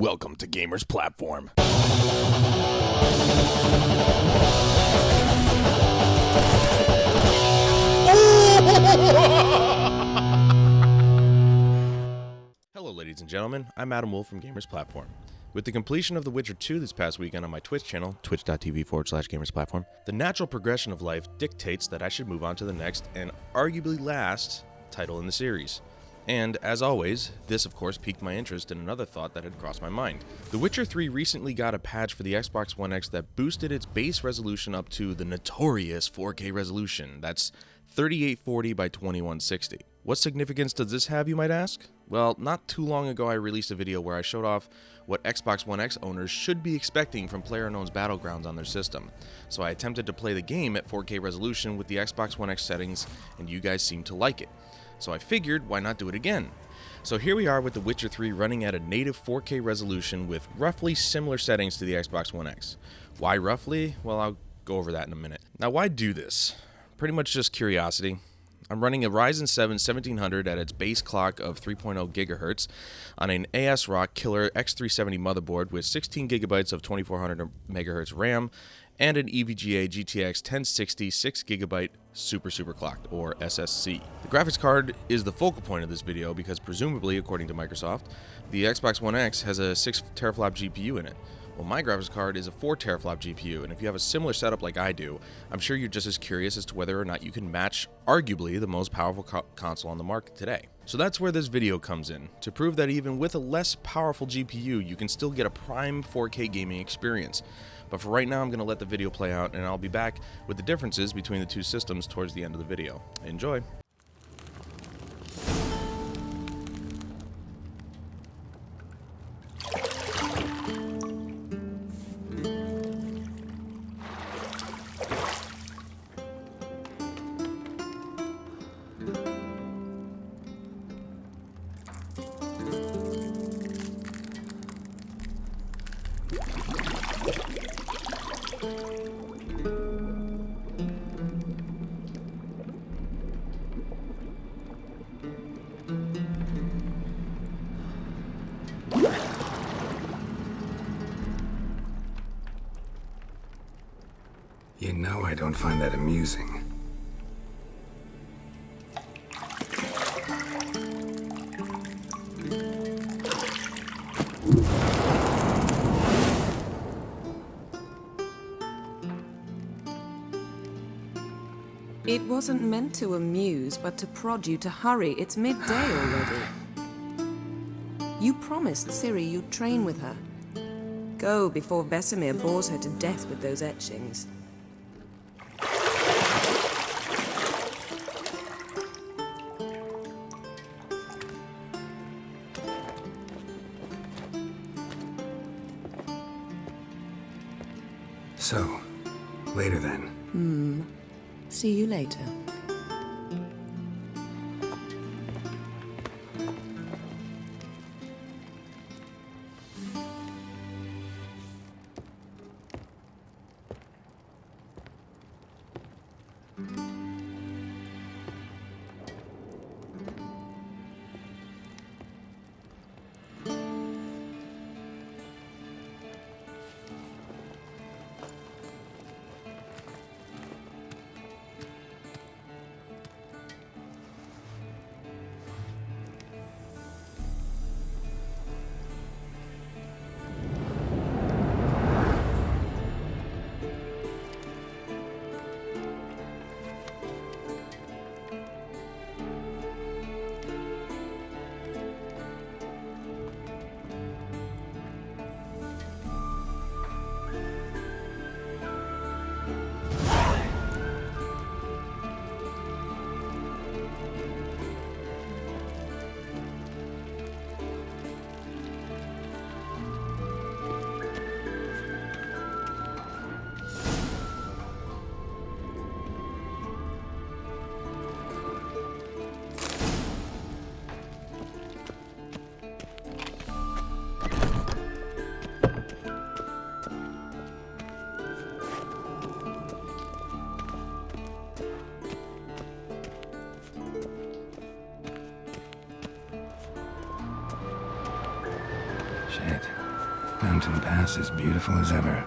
Welcome to Gamers Platform. Hello, ladies and gentlemen. I'm Adam Wolf from Gamers Platform. With the completion of The Witcher 2 this past weekend on my Twitch channel, twitch.tv/gamersplatform, the natural progression of life dictates that I should move on to the next and arguably last title in the series. And, as always, this of course piqued my interest in another thought that had crossed my mind. The Witcher 3 recently got a patch for the Xbox One X that boosted its base resolution up to the notorious 4K resolution. That's 3840 by 2160. What significance does this have, you might ask? Well, not too long ago I released a video where I showed off what Xbox One X owners should be expecting from PlayerUnknown's Battlegrounds on their system. So I attempted to play the game at 4K resolution with the Xbox One X settings, and you guys seemed to like it. So I figured, why not do it again? So here we are with The Witcher 3 running at a native 4K resolution with roughly similar settings to the Xbox One X. Why roughly? Well, I'll go over that in a minute. Now, why do this? Pretty much just curiosity. I'm running a Ryzen 7 1700 at its base clock of 3.0 GHz on an ASRock Killer X370 motherboard with 16 GB of 2400 MHz RAM and an EVGA GTX 1060 6GB super clocked, or SSC. The graphics card is the focal point of this video because presumably, according to Microsoft, the Xbox One X has a 6 teraflop GPU in it. Well, my graphics card is a 4 teraflop GPU, and if you have a similar setup like I do, I'm sure you're just as curious as to whether or not you can match, arguably, the most powerful console on the market today. So that's where this video comes in, to prove that even with a less powerful GPU, you can still get a prime 4K gaming experience. But for right now, I'm going to let the video play out, and I'll be back with the differences between the two systems towards the end of the video. Enjoy! You know I don't find that amusing. It wasn't meant to amuse, but to prod you to hurry. It's midday already. You promised Ciri you'd train with her. Go before Vesemir bores her to death with those etchings. So, later then. See you later. Mountain Pass is beautiful as ever.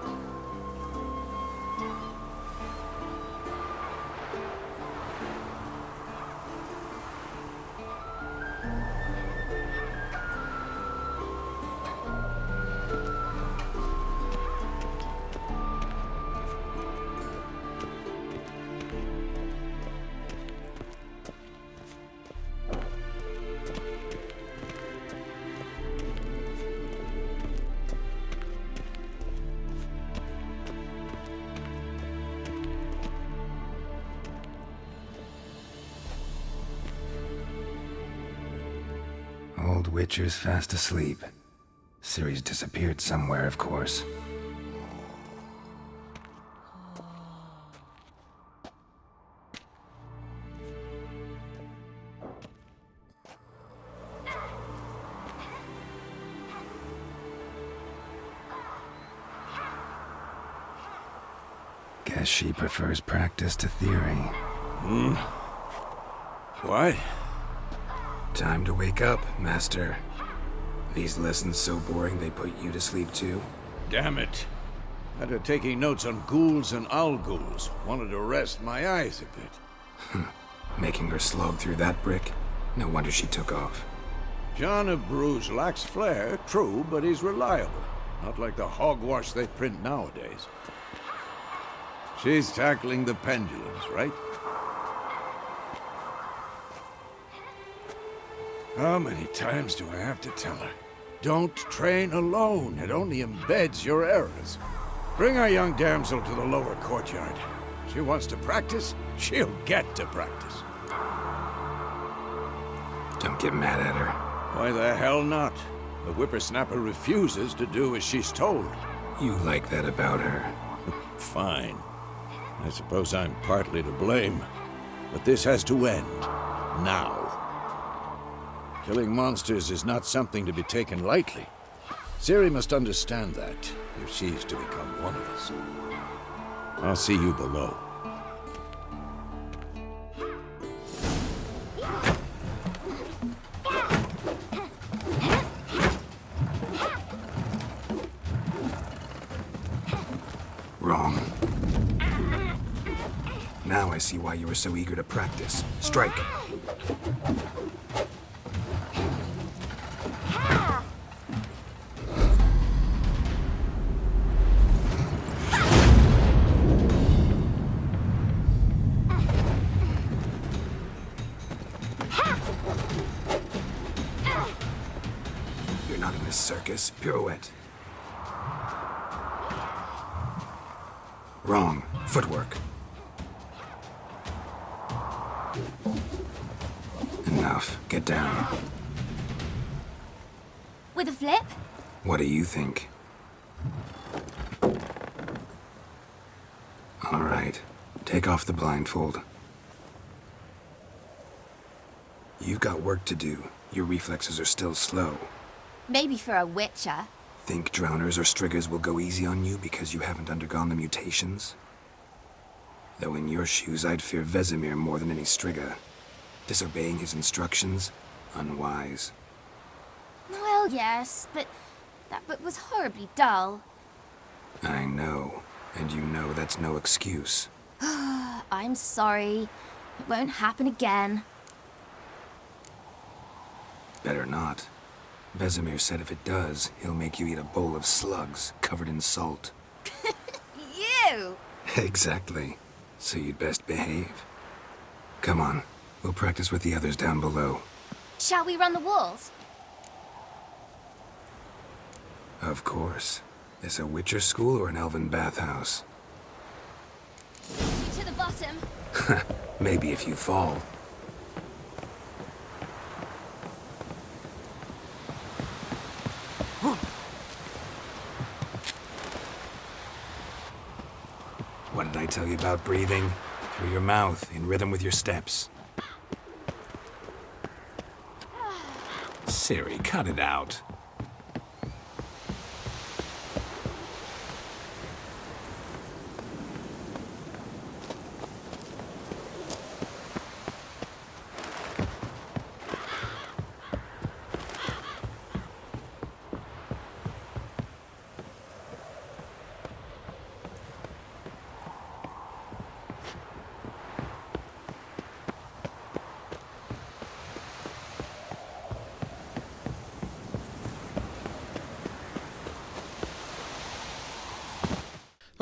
Old Witcher's fast asleep. Ciri's disappeared somewhere, of course. Guess she prefers practice to theory. What? Time to wake up, Master. These lessons so boring they put you to sleep too? Damn it. After taking notes on ghouls and owl-ghouls, wanted to rest my eyes a bit. Making her slog through that brick? No wonder she took off. John of Bruges lacks flair, true, but he's reliable. Not like the hogwash they print nowadays. She's tackling the pendulums, right? How many times do I have to tell her? Don't train alone. It only embeds your errors. Bring our young damsel to the lower courtyard. She wants to practice, she'll get to practice. Don't get mad at her. Why the hell not? The whippersnapper refuses to do as she's told. You like that about her. Fine. I suppose I'm partly to blame. But this has to end. Now. Killing monsters is not something to be taken lightly. Ciri must understand that, if she's to become one of us. I'll see you below. Wrong. Now I see why you were so eager to practice. Strike. You're not in this circus. Pirouette. Wrong. Footwork. Enough. Get down. With a flip? What do you think? All right. Take off the blindfold. You've got work to do. Your reflexes are still slow. Maybe for a witcher. Think drowners or striggers will go easy on you because you haven't undergone the mutations? Though in your shoes, I'd fear Vesemir more than any strigger. Disobeying his instructions? Unwise. Well, yes, but that book was horribly dull. I know. And you know that's no excuse. I'm sorry. It won't happen again. Better not. Vesemir said if it does, he'll make you eat a bowl of slugs covered in salt. You! Exactly. So you'd best behave. Come on. We'll practice with the others down below. Shall we run the walls? Of course. This a Witcher school or an elven bathhouse? To the bottom. Maybe if you fall. What did I tell you about breathing? Through your mouth, in rhythm with your steps. Ciri, cut it out.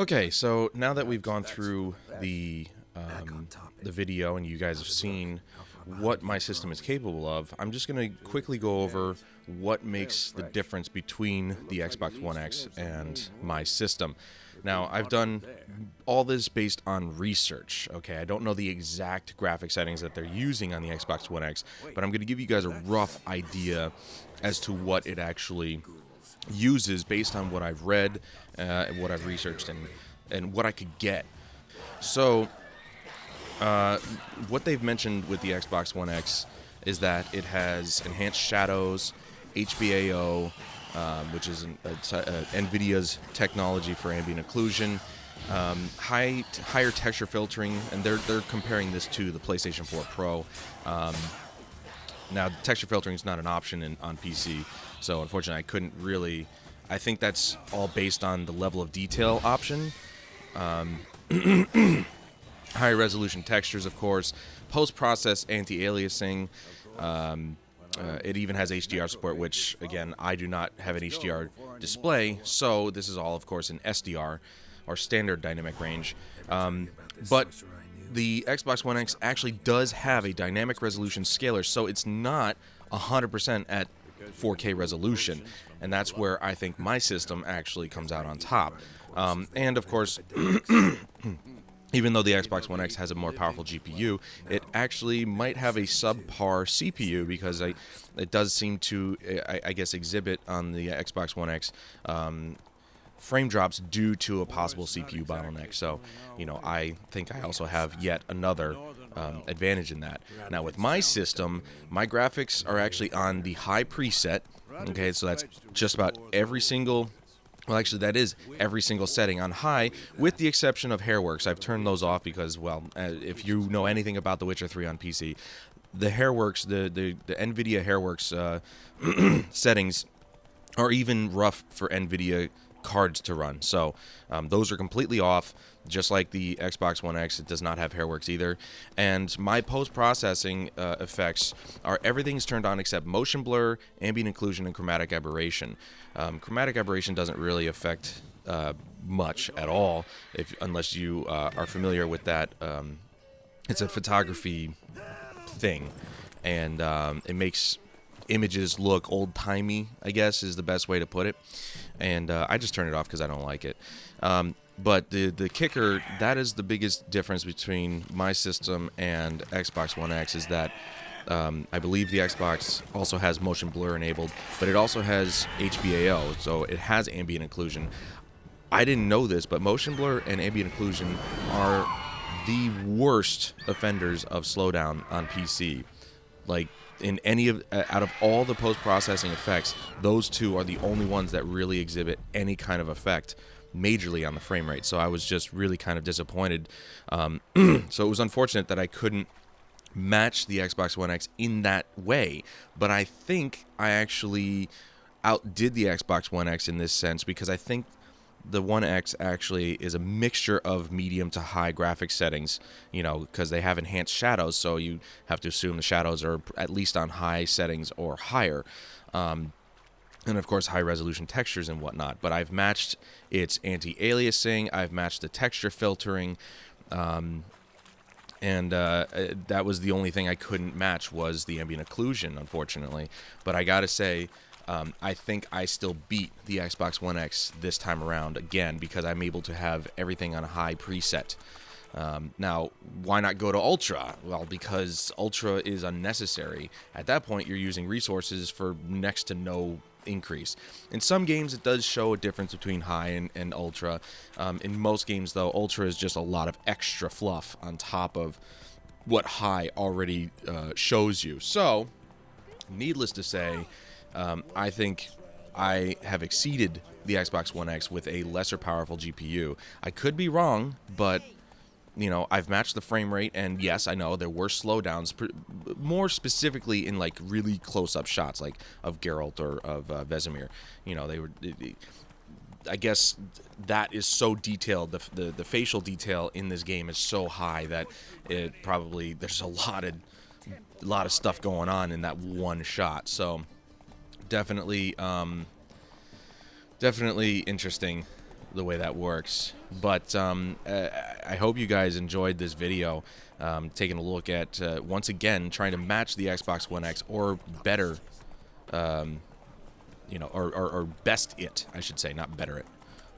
Okay, so now that we've gone through the video and you guys have seen what my system is capable of, I'm just going to quickly go over what makes the difference between the Xbox One X and my system. Now, I've done all this based on research, okay? I don't know the exact graphic settings that they're using on the Xbox One X, but I'm going to give you guys a rough idea as to what it actually uses based on what I've read, what I've researched, and what I could get. So, what they've mentioned with the Xbox One X is that it has enhanced shadows, HBAO, which is NVIDIA's technology for ambient occlusion, higher texture filtering, and they're comparing this to the PlayStation 4 Pro. Now, texture filtering is not an option on PC, so unfortunately I couldn't really. I think that's all based on the level of detail option. Higher resolution textures, of course, post-process anti-aliasing. It even has HDR support, which, again, I do not have an HDR display, so this is all, of course, in SDR, or standard dynamic range. But the Xbox One X actually does have a dynamic resolution scaler, so it's not 100% at 4K resolution, and that's where I think my system actually comes out on top. And, of course, even though the Xbox One X has a more powerful GPU, it actually might have a subpar CPU because it does seem to, I guess, exhibit on the Xbox One X frame drops due to a possible CPU bottleneck. So, I think I also have yet another advantage in that. Now, with my system, my graphics are actually on the high preset. Okay, so that's just about every single. Well, actually, that is every single setting on high, with the exception of Hairworks. I've turned those off because, well, if you know anything about The Witcher 3 on PC, the Hairworks, the NVIDIA Hairworks settings are even rough for NVIDIA cards to run. So those are completely off, just like the Xbox One X. It does not have Hairworks either. And my post-processing effects are everything's turned on except motion blur, ambient occlusion, and chromatic aberration. Chromatic aberration doesn't really affect much at all, unless you are familiar with that. It's a photography thing, and it makes images look old-timey, I guess is the best way to put it. And I just turn it off because I don't like it. But the kicker, that is the biggest difference between my system and Xbox One X, is that I believe the Xbox also has motion blur enabled, but it also has HBAO, so it has ambient occlusion. I didn't know this, but motion blur and ambient occlusion are the worst offenders of slowdown on PC. Like, in any of out of all the post-processing effects, those two are the only ones that really exhibit any kind of effect majorly on the frame rate. So I was just really kind of disappointed. So it was unfortunate that I couldn't match the Xbox One X in that way, but I think I actually outdid the Xbox One X in this sense, because I think the One X actually is a mixture of medium to high graphics settings, because they have enhanced shadows, so you have to assume the shadows are at least on high settings or higher. And of course, high resolution textures and whatnot. But I've matched its anti-aliasing, I've matched the texture filtering, and that was the only thing I couldn't match, was the ambient occlusion, unfortunately. But I gotta say, I think I still beat the Xbox One X this time around again, because I'm able to have everything on a high preset. Now, why not go to Ultra? Well, because Ultra is unnecessary. At that point, you're using resources for next to no increase. In some games, it does show a difference between high and Ultra. In most games, though, Ultra is just a lot of extra fluff on top of what high already shows you. So, needless to say, I think I have exceeded the Xbox One X with a lesser powerful GPU. I could be wrong, but I've matched the frame rate, and yes, I know there were slowdowns, more specifically in like really close-up shots, like of Geralt or of Vesemir. They were. I guess that is so detailed. The facial detail in this game is so high that it probably there's a lot of stuff going on in that one shot. So definitely interesting the way that works. But I hope you guys enjoyed this video, taking a look at, once again, trying to match the Xbox One X or better, you know, or best it, I should say, not better it,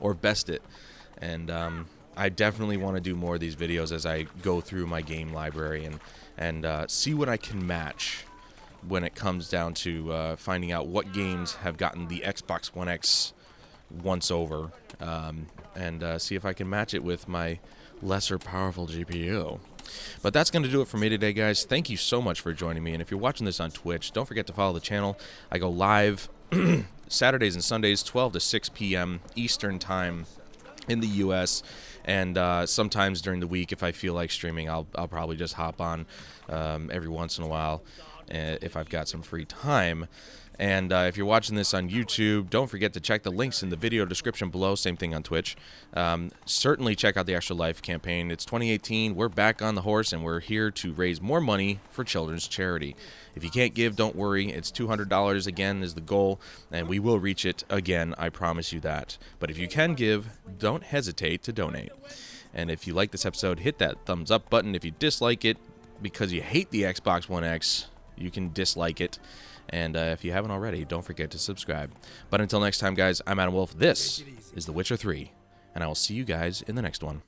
or best it. And I definitely want to do more of these videos as I go through my game library and see what I can match when it comes down to finding out what games have gotten the Xbox One X once over, and see if I can match it with my lesser powerful GPU. But that's going to do it for me today, guys. Thank you so much for joining me, and if you're watching this on Twitch, don't forget to follow the channel. I go live Saturdays and Sundays, 12 to 6 p.m. Eastern Time in the U.S., and sometimes during the week, if I feel like streaming, I'll probably just hop on every once in a while if I've got some free time. And if you're watching this on YouTube, don't forget to check the links in the video description below. Same thing on Twitch. Certainly check out the Extra Life campaign. It's 2018. We're back on the horse, and we're here to raise more money for children's charity. If you can't give, don't worry. It's $200 again is the goal, and we will reach it again. I promise you that. But if you can give, don't hesitate to donate. And if you like this episode, hit that thumbs up button. If you dislike it because you hate the Xbox One X, you can dislike it. And if you haven't already, don't forget to subscribe. But until next time, guys, I'm Adam Wolf. This is The Witcher 3, and I will see you guys in the next one.